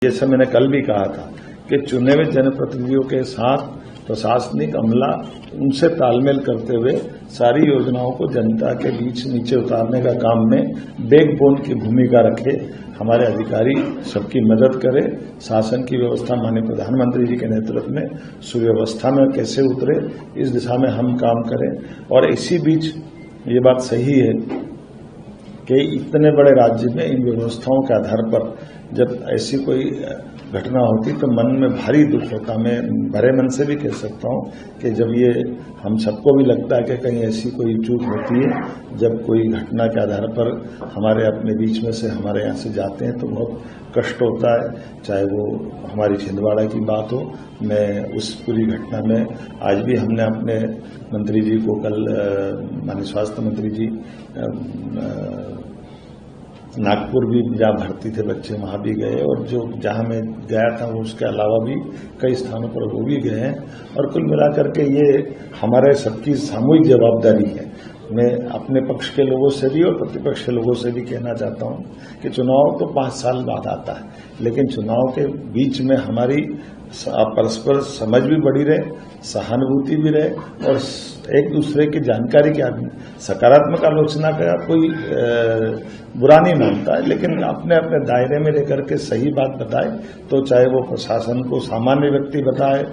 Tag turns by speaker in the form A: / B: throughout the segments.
A: जैसे मैंने कल भी कहा था कि चुने हुए जनप्रतिनिधियों के साथ प्रशासनिक अमला उनसे तालमेल करते हुए सारी योजनाओं को जनता के बीच नीचे उतारने का काम में बैकबोन की भूमिका रखे। हमारे अधिकारी सबकी मदद करें, शासन की व्यवस्था माननीय प्रधानमंत्री जी के नेतृत्व में सुव्यवस्था में कैसे उतरे, इस दिशा में हम काम करें। और इसी बीच ये बात सही है कि इतने बड़े राज्य में इन व्यवस्थाओं के आधार पर जब ऐसी कोई घटना होती तो मन में भारी दुख होता। मैं भरे मन से भी कह सकता हूं कि जब ये हम सबको भी लगता है कि कहीं ऐसी कोई चूक होती है, जब कोई घटना के आधार पर हमारे अपने बीच में से हमारे यहाँ से जाते हैं तो बहुत कष्ट होता है। चाहे वो हमारी छिंदवाड़ा की बात हो, मैं उस पूरी घटना में आज भी हमने अपने मंत्री जी को कल माननीय स्वास्थ्य मंत्री जी नागपुर भी जहाँ भर्ती थे बच्चे वहाँ भी गए, और जो जहाँ मैं गया था वो उसके अलावा भी कई स्थानों पर वो भी गए हैं। और कुल मिलाकर के ये हमारे सबकी सामूहिक जवाबदारी है। मैं अपने पक्ष के लोगों से भी और प्रतिपक्ष के लोगों से भी कहना चाहता हूँ कि चुनाव तो 5 साल बाद आता है, लेकिन चुनाव के बीच में हमारी परस्पर समझ भी बढ़ी रहे, सहानुभूति भी रहे और एक दूसरे की जानकारी के आदमी सकारात्मक आलोचना का कोई बुरा नहीं मानता है, लेकिन अपने अपने दायरे में लेकर के सही बात बताए, तो चाहे वो प्रशासन को सामान्य व्यक्ति बताए,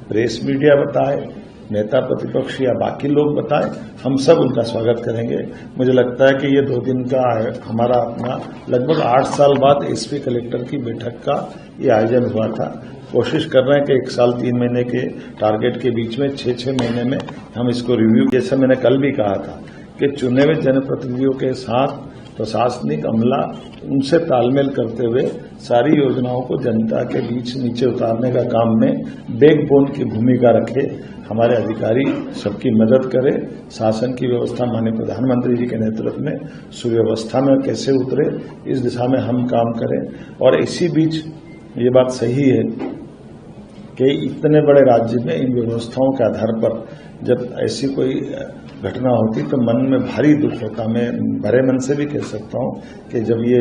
A: प्रेस मीडिया बताए, नेता प्रतिपक्ष या बाकी लोग बताए, हम सब उनका स्वागत करेंगे। मुझे लगता है कि ये 2 दिन का हमारा अपना लगभग 8 साल बाद एसपी कलेक्टर की बैठक का ये आयोजन हुआ था। कोशिश कर रहे हैं कि 1 साल 3 महीने के टारगेट के बीच में 6-6 महीने में हम इसको रिव्यू। जैसे मैंने कल भी कहा था कि चुने हुए जनप्रतिनिधियों के साथ प्रशासनिक अमला उनसे तालमेल करते हुए सारी योजनाओं को जनता के बीच नीचे उतारने का काम में बैकबोन की भूमिका रखे। हमारे अधिकारी सबकी मदद करें, शासन की व्यवस्था माननीय प्रधानमंत्री जी के नेतृत्व में सुव्यवस्था में कैसे उतरे, इस दिशा में हम काम करें। और इसी बीच ये बात सही है कि इतने बड़े राज्य में इन व्यवस्थाओं के आधार पर जब ऐसी कोई घटना होती तो मन में भारी दुख होता। मैं भरे मन से भी कह सकता हूँ कि जब ये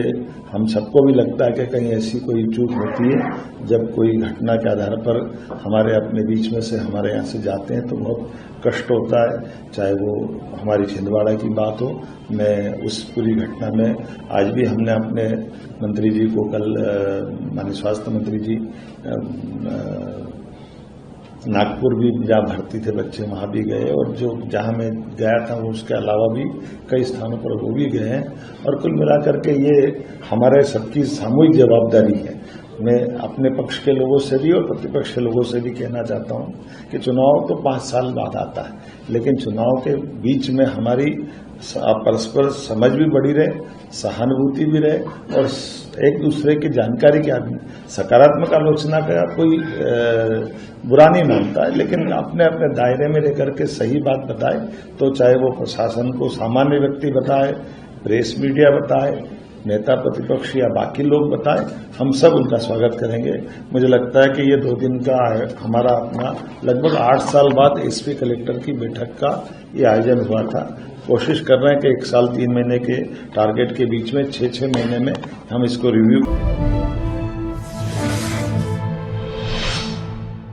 A: हम सबको भी लगता है कि कहीं ऐसी कोई चूक होती है, जब कोई घटना के आधार पर हमारे अपने बीच में से हमारे यहाँ से जाते हैं तो बहुत कष्ट होता है। चाहे वो हमारी छिंदवाड़ा की बात हो, मैं उस पूरी घटना में आज भी हमने अपने मंत्री जी को कल माननीय स्वास्थ्य मंत्री जी नागपुर भी जहाँ भर्ती थे बच्चे वहाँ भी गए, और जो जहाँ मैं गया था वो उसके अलावा भी कई स्थानों पर वो भी गए हैं। और कुल मिलाकर के ये हमारे सबकी सामूहिक जवाबदारी है। मैं अपने पक्ष के लोगों से भी और प्रतिपक्ष के लोगों से भी कहना चाहता हूँ कि चुनाव तो 5 साल बाद आता है, लेकिन चुनाव के बीच में हमारी परस्पर समझ भी बढ़ी रहे, सहानुभूति भी रहे और एक दूसरे की जानकारी के आदमी सकारात्मक आलोचना का कोई बुरा नहीं मानता है, लेकिन अपने अपने दायरे में लेकर के सही बात बताए, तो चाहे वो प्रशासन को सामान्य व्यक्ति बताए, प्रेस मीडिया बताए, नेता प्रतिपक्ष या बाकी लोग बताए, हम सब उनका स्वागत करेंगे। मुझे लगता है कि ये 2 दिन का हमारा अपना लगभग 8 साल बाद एसपी कलेक्टर की बैठक का ये आयोजन हुआ था। कोशिश कर रहे हैं कि 1 साल 3 महीने के टारगेट के बीच में 6-6 महीने में हम इसको रिव्यू